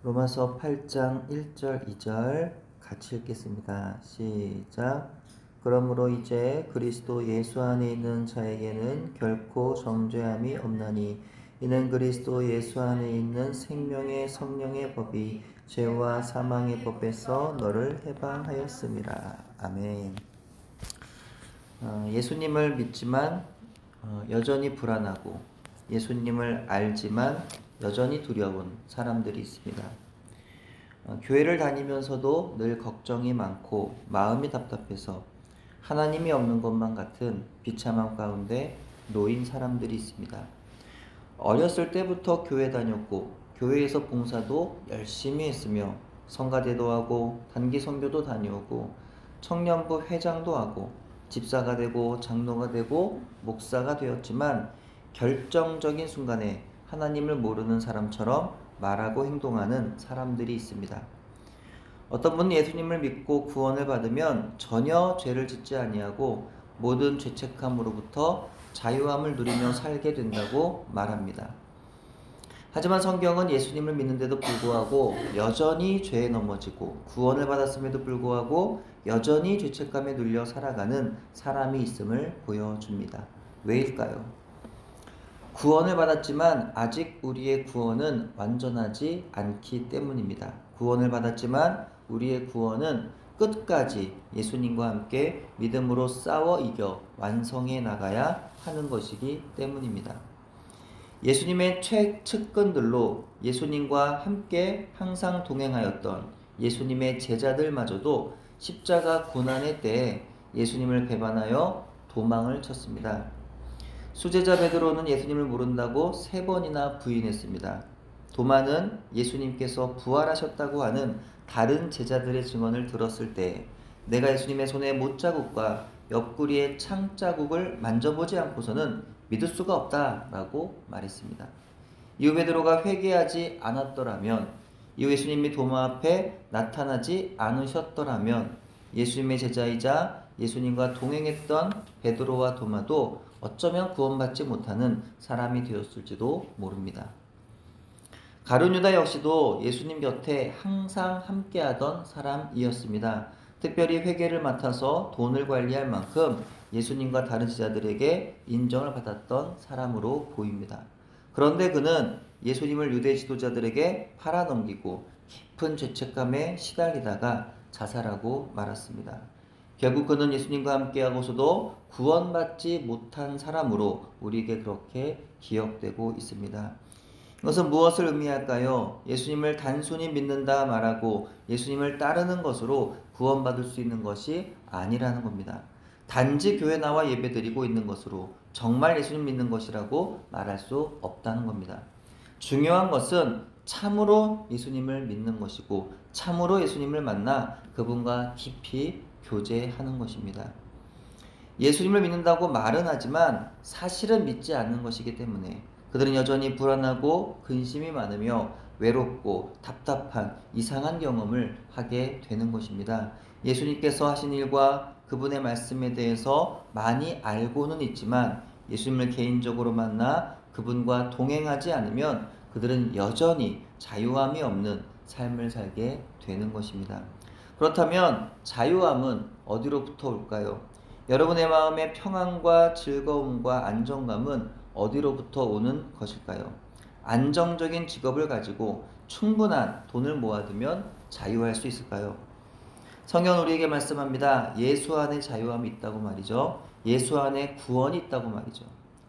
로마서 8장 1절 2절 같이 읽겠습니다. 시작. 그러므로 이제 그리스도 예수 안에 있는 자에게는 결코 정죄함이 없나니 이는 그리스도 예수 안에 있는 생명의 성령의 법이 죄와 사망의 법에서 너를 해방하였음이라. 아멘. 예수님을 믿지만 여전히 불안하고 예수님을 알지만 여전히 두려운 사람들이 있습니다. 교회를 다니면서도 늘 걱정이 많고 마음이 답답해서 하나님이 없는 것만 같은 비참함 가운데 놓인 사람들이 있습니다. 어렸을 때부터 교회 다녔고 교회에서 봉사도 열심히 했으며 성가대도 하고 단기 선교도 다녀오고 청년부 회장도 하고 집사가 되고 장로가 되고 목사가 되었지만 결정적인 순간에 하나님을 모르는 사람처럼 말하고 행동하는 사람들이 있습니다. 어떤 분은 예수님을 믿고 구원을 받으면 전혀 죄를 짓지 아니하고 모든 죄책함으로부터 자유함을 누리며 살게 된다고 말합니다. 하지만 성경은 예수님을 믿는데도 불구하고 여전히 죄에 넘어지고 구원을 받았음에도 불구하고 여전히 죄책감에 눌려 살아가는 사람이 있음을 보여줍니다. 왜일까요? 구원을 받았지만 아직 우리의 구원은 완전하지 않기 때문입니다. 구원을 받았지만 우리의 구원은 끝까지 예수님과 함께 믿음으로 싸워 이겨 완성해 나가야 하는 것이기 때문입니다. 예수님의 최측근들로 예수님과 함께 항상 동행하였던 예수님의 제자들마저도 십자가 고난의 때에 예수님을 배반하여 도망을 쳤습니다. 수제자 베드로는 예수님을 모른다고 3번이나 부인했습니다. 도마는 예수님께서 부활하셨다고 하는 다른 제자들의 증언을 들었을 때 내가 예수님의 손에 못자국과 옆구리의 창자국을 만져보지 않고서는 믿을 수가 없다라고 말했습니다. 이후 베드로가 회개하지 않았더라면, 이후 예수님이 도마 앞에 나타나지 않으셨더라면 예수님의 제자이자 예수님과 동행했던 베드로와 도마도 어쩌면 구원받지 못하는 사람이 되었을지도 모릅니다. 가룟 유다 역시도 예수님 곁에 항상 함께하던 사람이었습니다. 특별히 회계를 맡아서 돈을 관리할 만큼 예수님과 다른 제자들에게 인정을 받았던 사람으로 보입니다. 그런데 그는 예수님을 유대 지도자들에게 팔아넘기고 깊은 죄책감에 시달리다가 자살하고 말았습니다. 결국 그는 예수님과 함께하고서도 구원받지 못한 사람으로 우리에게 그렇게 기억되고 있습니다. 이것은 무엇을 의미할까요? 예수님을 단순히 믿는다 말하고 예수님을 따르는 것으로 구원받을 수 있는 것이 아니라는 겁니다. 단지 교회 나와 예배드리고 있는 것으로 정말 예수님 믿는 것이라고 말할 수 없다는 겁니다. 중요한 것은 참으로 예수님을 믿는 것이고 참으로 예수님을 만나 그분과 깊이 교제하는 것입니다. 예수님을 믿는다고 말은 하지만 사실은 믿지 않는 것이기 때문에 그들은 여전히 불안하고 근심이 많으며 외롭고 답답한 이상한 경험을 하게 되는 것입니다. 예수님께서 하신 일과 그분의 말씀에 대해서 많이 알고는 있지만 예수님을 개인적으로 만나 그분과 동행하지 않으면 그들은 여전히 자유함이 없는 삶을 살게 되는 것입니다. 그렇다면 자유함은 어디로부터 올까요? 여러분의 마음의 평안과 즐거움과 안정감은 어디로부터 오는 것일까요? 안정적인 직업을 가지고 충분한 돈을 모아두면 자유할 수 있을까요? 성경은 우리에게 말씀합니다. 예수 안에 자유함이 있다고 말이죠. 예수 안에 구원이 있다고 말이죠.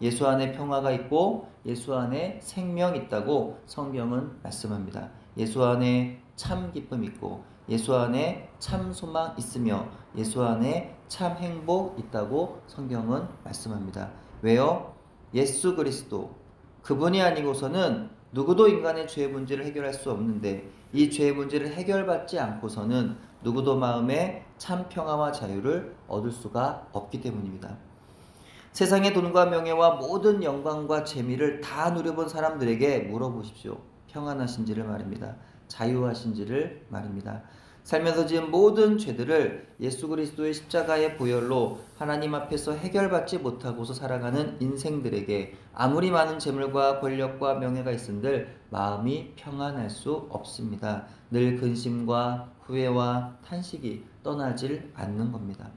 예수 안에 평화가 있고 예수 안에 생명이 있다고 성경은 말씀합니다. 예수 안에 참 기쁨 있고 예수 안에 참 소망 있으며 예수 안에 참 행복 있다고 성경은 말씀합니다. 왜요? 예수 그리스도 그분이 아니고서는 누구도 인간의 죄의 문제를 해결할 수 없는데 이 죄의 문제를 해결받지 않고서는 누구도 마음에 참 평화와 자유를 얻을 수가 없기 때문입니다. 세상의 돈과 명예와 모든 영광과 재미를 다 누려본 사람들에게 물어보십시오. 평안하신지를 말입니다. 자유하신지를 말입니다. 살면서 지은 모든 죄들을 예수 그리스도의 십자가의 보혈로 하나님 앞에서 해결받지 못하고서 살아가는 인생들에게 아무리 많은 재물과 권력과 명예가 있은들 마음이 평안할 수 없습니다. 늘 근심과 후회와 탄식이 떠나질 않는 겁니다.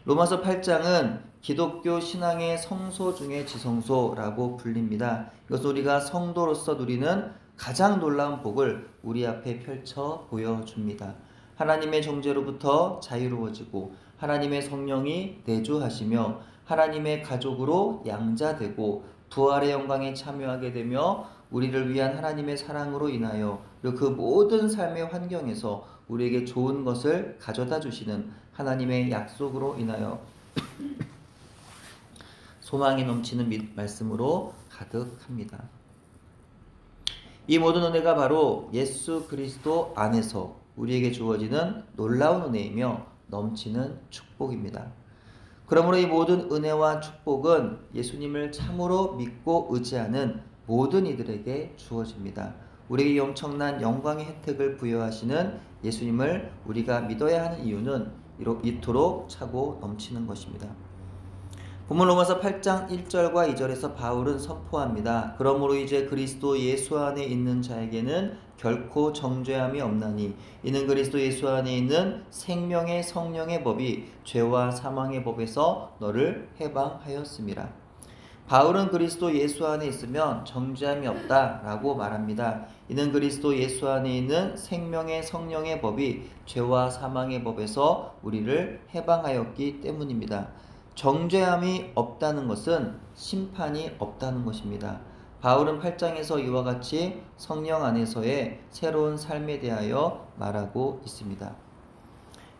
로마서 8장은 기독교 신앙의 성소 중의 지성소라고 불립니다. 이것은 우리가 성도로서 누리는 가장 놀라운 복을 우리 앞에 펼쳐 보여줍니다. 하나님의 정죄로부터 자유로워지고 하나님의 성령이 내주하시며 하나님의 가족으로 양자되고 부활의 영광에 참여하게 되며 우리를 위한 하나님의 사랑으로 인하여 그리고 그 모든 삶의 환경에서 우리에게 좋은 것을 가져다 주시는 하나님의 약속으로 인하여 소망이 넘치는 말씀으로 가득합니다. 이 모든 은혜가 바로 예수 그리스도 안에서 우리에게 주어지는 놀라운 은혜이며 넘치는 축복입니다. 그러므로 이 모든 은혜와 축복은 예수님을 참으로 믿고 의지하는 모든 이들에게 주어집니다. 우리에게 이 엄청난 영광의 혜택을 부여하시는 예수님을 우리가 믿어야 하는 이유는 이토록 차고 넘치는 것입니다. 본문 로마서 8장 1절과 2절에서 바울은 선포합니다. 그러므로 이제 그리스도 예수 안에 있는 자에게는 결코 정죄함이 없나니 이는 그리스도 예수 안에 있는 생명의 성령의 법이 죄와 사망의 법에서 너를 해방하였습니다. 바울은 그리스도 예수 안에 있으면 정죄함이 없다라고 말합니다. 이는 그리스도 예수 안에 있는 생명의 성령의 법이 죄와 사망의 법에서 우리를 해방하였기 때문입니다. 정죄함이 없다는 것은 심판이 없다는 것입니다. 바울은 8장에서 이와 같이 성령 안에서의 새로운 삶에 대하여 말하고 있습니다.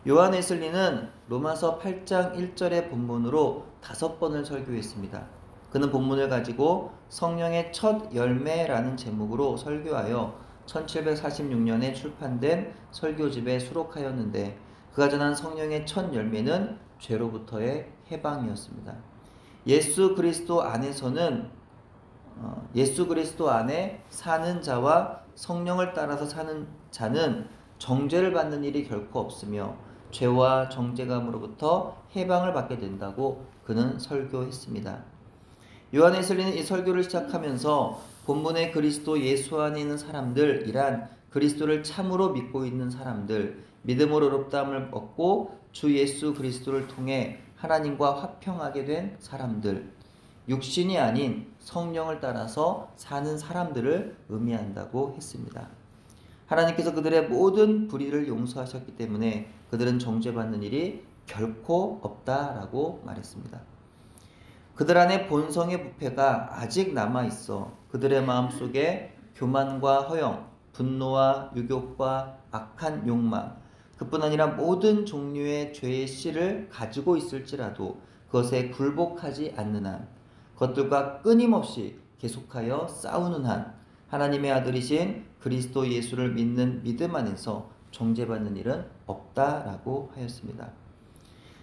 요한 웨슬리는 로마서 8장 1절의 본문으로 5번을 설교했습니다. 그는 본문을 가지고 성령의 첫 열매라는 제목으로 설교하여 1746년에 출판된 설교집에 수록하였는데 그가 전한 성령의 첫 열매는 죄로부터의 해방이었습니다. 예수 그리스도 안에서는 예수 그리스도 안에 사는 자와 성령을 따라서 사는 자는 정죄를 받는 일이 결코 없으며 죄와 정죄감으로부터 해방을 받게 된다고 그는 설교했습니다. 요한 웨슬리는 이 설교를 시작하면서 본문의 그리스도 예수 안에 있는 사람들이란 그리스도를 참으로 믿고 있는 사람들, 믿음으로 의롭다함을 얻고 주 예수 그리스도를 통해 하나님과 화평하게 된 사람들, 육신이 아닌 성령을 따라서 사는 사람들을 의미한다고 했습니다. 하나님께서 그들의 모든 불의를 용서하셨기 때문에 그들은 정죄받는 일이 결코 없다라고 말했습니다. 그들 안에 본성의 부패가 아직 남아있어 그들의 마음속에 교만과 허영, 분노와 유욕과 악한 욕망, 그뿐 아니라 모든 종류의 죄의 씨를 가지고 있을지라도 그것에 굴복하지 않는 한, 그것들과 끊임없이 계속하여 싸우는 한 하나님의 아들이신 그리스도 예수를 믿는 믿음 안에서 정죄받는 일은 없다라고 하였습니다.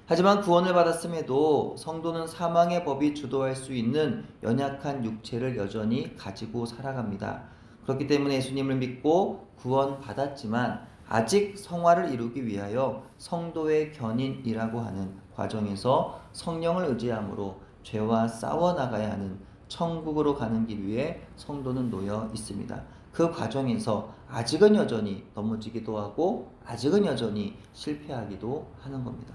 하지만 구원을 받았음에도 성도는 사망의 법이 주도할 수 있는 연약한 육체를 여전히 가지고 살아갑니다. 그렇기 때문에 예수님을 믿고 구원받았지만 아직 성화를 이루기 위하여 성도의 견인이라고 하는 과정에서 성령을 의지함으로 죄와 싸워나가야 하는 천국으로 가는 길 위에 성도는 놓여 있습니다. 그 과정에서 아직은 여전히 넘어지기도 하고 아직은 여전히 실패하기도 하는 겁니다.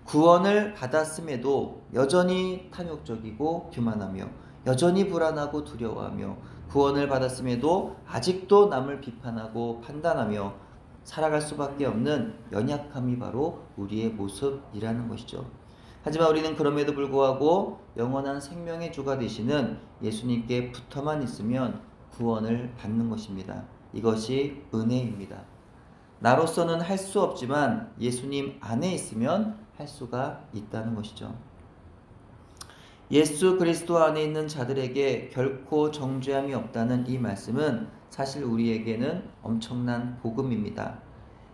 구원을 받았음에도 여전히 탐욕적이고 교만하며 여전히 불안하고 두려워하며 구원을 받았음에도 아직도 남을 비판하고 판단하며 살아갈 수밖에 없는 연약함이 바로 우리의 모습이라는 것이죠. 하지만 우리는 그럼에도 불구하고 영원한 생명의 주가 되시는 예수님께 붙어만 있으면 구원을 받는 것입니다. 이것이 은혜입니다. 나로서는 할 수 없지만 예수님 안에 있으면 할 수가 있다는 것이죠. 예수 그리스도 안에 있는 자들에게 결코 정죄함이 없다는 이 말씀은 사실 우리에게는 엄청난 복음입니다.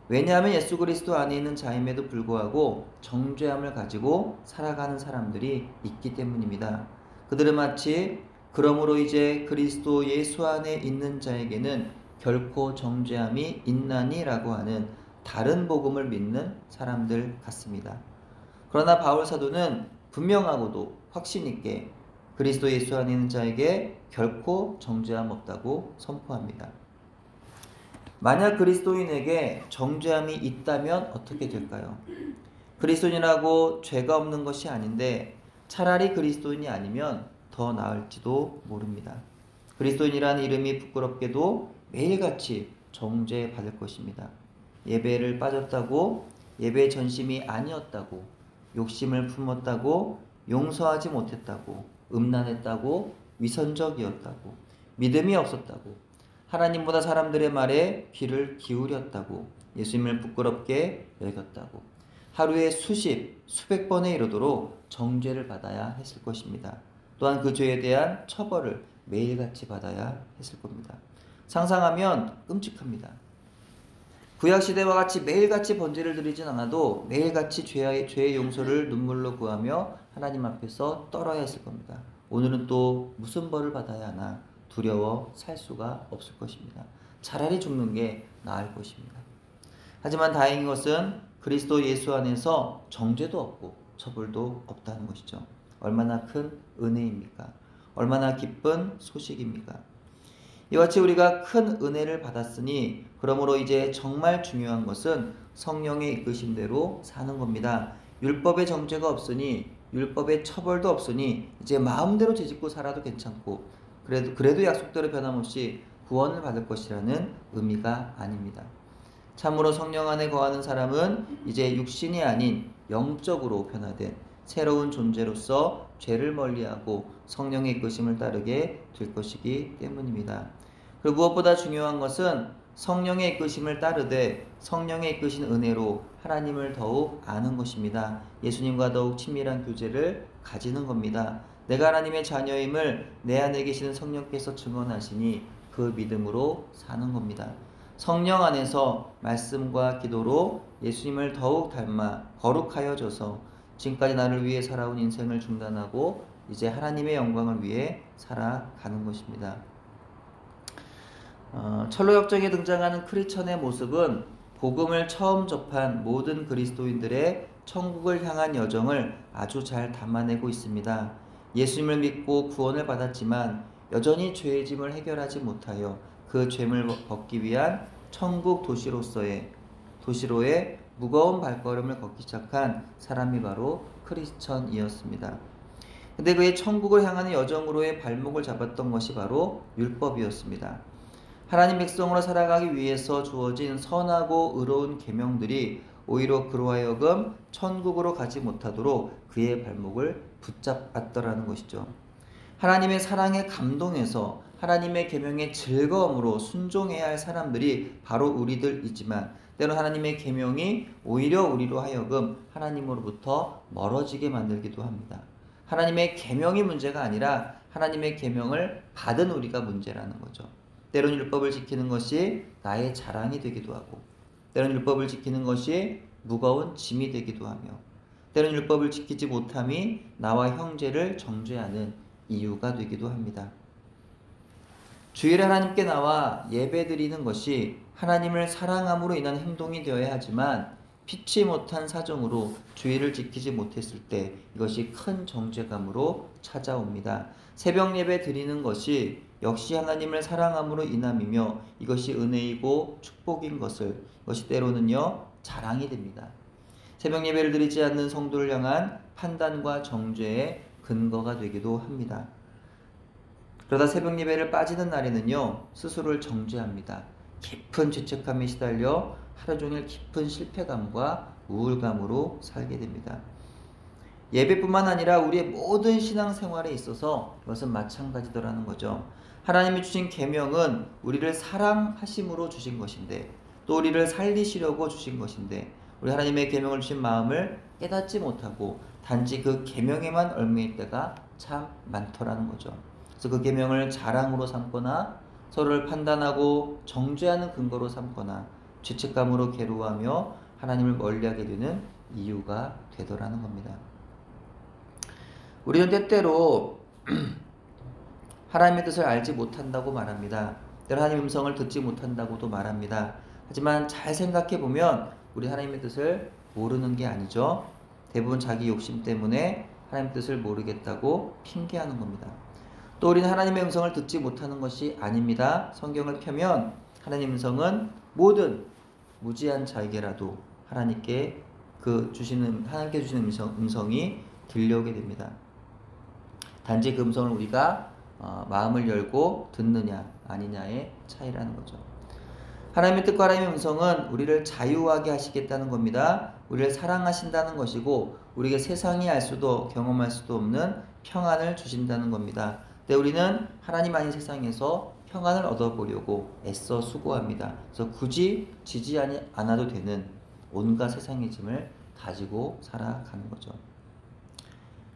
왜냐하면 예수 그리스도 안에 있는 자임에도 불구하고 정죄함을 가지고 살아가는 사람들이 있기 때문입니다. 그들은 마치 그러므로 이제 그리스도 예수 안에 있는 자에게는 결코 정죄함이 있나니 라고 하는 다른 복음을 믿는 사람들 같습니다. 그러나 바울 사도는 분명하고도 확신 있게 그리스도 예수 안에 있는 자에게 결코 정죄함 없다고 선포합니다. 만약 그리스도인에게 정죄함이 있다면 어떻게 될까요? 그리스도인이라고 죄가 없는 것이 아닌데 차라리 그리스도인이 아니면 더 나을지도 모릅니다. 그리스도인이라는 이름이 부끄럽게도 매일같이 정죄받을 것입니다. 예배를 빠졌다고, 예배 전심이 아니었다고, 욕심을 품었다고, 용서하지 못했다고, 음란했다고, 위선적이었다고, 믿음이 없었다고, 하나님보다 사람들의 말에 귀를 기울였다고, 예수님을 부끄럽게 여겼다고, 하루에 수십, 수백 번에 이르도록 정죄를 받아야 했을 것입니다. 또한 그 죄에 대한 처벌을 매일같이 받아야 했을 겁니다. 상상하면 끔찍합니다. 구약시대와 같이 매일같이 번제를 드리진 않아도 매일같이 죄의 용서를 눈물로 구하며 하나님 앞에서 떨어야 했을 겁니다. 오늘은 또 무슨 벌을 받아야 하나 두려워 살 수가 없을 것입니다. 차라리 죽는 게 나을 것입니다. 하지만 다행인 것은 그리스도 예수 안에서 정죄도 없고 처벌도 없다는 것이죠. 얼마나 큰 은혜입니까? 얼마나 기쁜 소식입니까? 이와 같이 우리가 큰 은혜를 받았으니 그러므로 이제 정말 중요한 것은 성령의 이끄심대로 사는 겁니다. 율법의 정죄가 없으니, 율법의 처벌도 없으니 이제 마음대로 죄짓고 살아도 괜찮고 그래도 약속대로 변함없이 구원을 받을 것이라는 의미가 아닙니다. 참으로 성령 안에 거하는 사람은 이제 육신이 아닌 영적으로 변화된 새로운 존재로서 죄를 멀리하고 성령의 이끄심을 따르게 될 것이기 때문입니다. 그리고 무엇보다 중요한 것은 성령의 이끄심을 따르되 성령의 이끄신 은혜로 하나님을 더욱 아는 것입니다. 예수님과 더욱 친밀한 교제를 가지는 겁니다. 내가 하나님의 자녀임을 내 안에 계시는 성령께서 증언하시니 그 믿음으로 사는 겁니다. 성령 안에서 말씀과 기도로 예수님을 더욱 닮아 거룩하여져서 지금까지 나를 위해 살아온 인생을 중단하고 이제 하나님의 영광을 위해 살아가는 것입니다. 철로역정에 등장하는 크리스천의 모습은 복음을 처음 접한 모든 그리스도인들의 천국을 향한 여정을 아주 잘 담아내고 있습니다. 예수님을 믿고 구원을 받았지만 여전히 죄의 짐을 해결하지 못하여 그 죄를 벗기 위한 천국 도시로의 무거운 발걸음을 걷기 시작한 사람이 바로 크리스천이었습니다. 근데 그의 천국을 향하는 여정으로의 발목을 잡았던 것이 바로 율법이었습니다. 하나님 백성으로 살아가기 위해서 주어진 선하고 의로운 계명들이 오히려 그로 하여금 천국으로 가지 못하도록 그의 발목을 붙잡았더라는 것이죠. 하나님의 사랑에 감동해서 하나님의 계명의 즐거움으로 순종해야 할 사람들이 바로 우리들이지만 때론 하나님의 계명이 오히려 우리로 하여금 하나님으로부터 멀어지게 만들기도 합니다. 하나님의 계명이 문제가 아니라 하나님의 계명을 받은 우리가 문제라는 거죠. 때론 율법을 지키는 것이 나의 자랑이 되기도 하고 때론 율법을 지키는 것이 무거운 짐이 되기도 하며 때론 율법을 지키지 못함이 나와 형제를 정죄하는 이유가 되기도 합니다. 주일에 하나님께 나와 예배드리는 것이 하나님을 사랑함으로 인한 행동이 되어야 하지만 피치 못한 사정으로 주일을 지키지 못했을 때 이것이 큰 정죄감으로 찾아옵니다. 새벽 예배 드리는 것이 역시 하나님을 사랑함으로 인함이며 이것이 은혜이고 축복인 것이 때로는요 자랑이 됩니다. 새벽 예배를 드리지 않는 성도를 향한 판단과 정죄의 근거가 되기도 합니다. 그러다 새벽 예배를 빠지는 날에는요 스스로를 정죄합니다. 깊은 죄책감에 시달려 하루 종일 깊은 실패감과 우울감으로 살게 됩니다. 예배뿐만 아니라 우리의 모든 신앙생활에 있어서 이것은 마찬가지더라는 거죠. 하나님이 주신 계명은 우리를 사랑하심으로 주신 것인데 또 우리를 살리시려고 주신 것인데 우리 하나님의 계명을 주신 마음을 깨닫지 못하고 단지 그 계명에만 얽매일 때가 참 많더라는 거죠. 그래서 그 계명을 자랑으로 삼거나 서로를 판단하고 정죄하는 근거로 삼거나 죄책감으로 괴로워하며 하나님을 멀리하게 되는 이유가 되더라는 겁니다. 우리는 때때로 하나님의 뜻을 알지 못한다고 말합니다. 때로 하나님의 음성을 듣지 못한다고도 말합니다. 하지만 잘 생각해 보면 우리 하나님의 뜻을 모르는 게 아니죠. 대부분 자기 욕심 때문에 하나님의 뜻을 모르겠다고 핑계하는 겁니다. 또 우리는 하나님의 음성을 듣지 못하는 것이 아닙니다. 성경을 펴면 하나님의 음성은 모든 무지한 자에게라도 하나님께 하나님께 주시는 음성이 들려오게 됩니다. 단지 그 음성을 우리가 마음을 열고 듣느냐 아니냐의 차이라는 거죠. 하나님의 뜻과 하나님의 음성은 우리를 자유하게 하시겠다는 겁니다. 우리를 사랑하신다는 것이고 우리에게 세상이 알 수도 경험할 수도 없는 평안을 주신다는 겁니다. 근데 우리는 하나님 아닌 세상에서 평안을 얻어보려고 애써 수고합니다. 그래서 굳이 지지 않아도 되는 온갖 세상의 짐을 가지고 살아가는 거죠.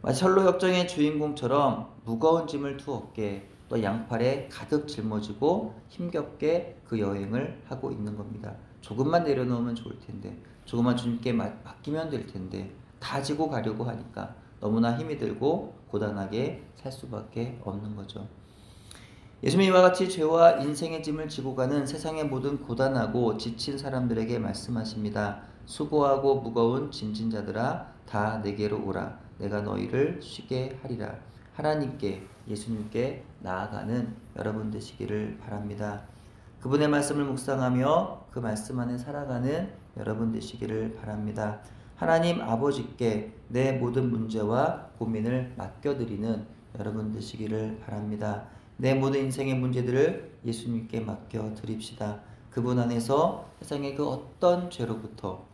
마치 철로 역정의 주인공처럼 무거운 짐을 두 어깨 또 양팔에 가득 짊어지고 힘겹게 그 여행을 하고 있는 겁니다. 조금만 내려놓으면 좋을 텐데, 조금만 주님께 맡기면 될 텐데 다 지고 가려고 하니까 너무나 힘이 들고 고단하게 살 수밖에 없는 거죠. 예수님이 이와 같이 죄와 인생의 짐을 지고 가는 세상의 모든 고단하고 지친 사람들에게 말씀하십니다. 수고하고 무거운 짐진 자들아 다 내게로 오라. 내가 너희를 쉬게 하리라. 하나님께 예수님께 나아가는 여러분 되시기를 바랍니다. 그분의 말씀을 묵상하며 그 말씀 안에 살아가는 여러분 되시기를 바랍니다. 하나님 아버지께 내 모든 문제와 고민을 맡겨드리는 여러분 되시기를 바랍니다. 내 모든 인생의 문제들을 예수님께 맡겨드립시다. 그분 안에서 세상의 그 어떤 죄로부터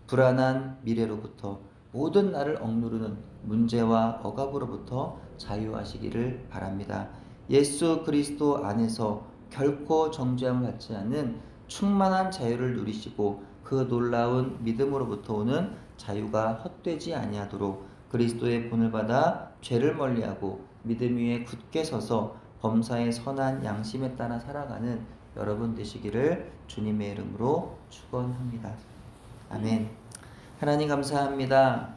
불안한 미래로부터 모든 나를 억누르는 문제와 억압으로부터 자유하시기를 바랍니다. 예수 그리스도 안에서 결코 정죄함을 받지 않는 충만한 자유를 누리시고 그 놀라운 믿음으로부터 오는 자유가 헛되지 아니하도록 그리스도의 본을 받아 죄를 멀리하고 믿음 위에 굳게 서서 범사의 선한 양심에 따라 살아가는 여러분 되시기를 주님의 이름으로 축원합니다. 아멘. 하나님 감사합니다.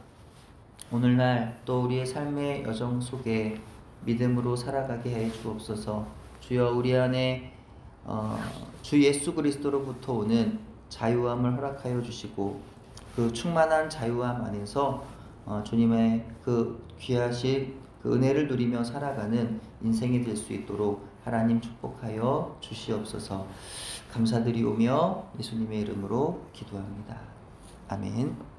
오늘날 또 우리의 삶의 여정 속에 믿음으로 살아가게 해 주옵소서. 주여 우리 안에 주 예수 그리스도로부터 오는 자유함을 허락하여 주시고 그 충만한 자유함 안에서 주님의 그 귀하신 그 은혜를 누리며 살아가는 인생이 될 수 있도록 하나님 축복하여 주시옵소서. 감사드리오며 예수님의 이름으로 기도합니다. 아멘.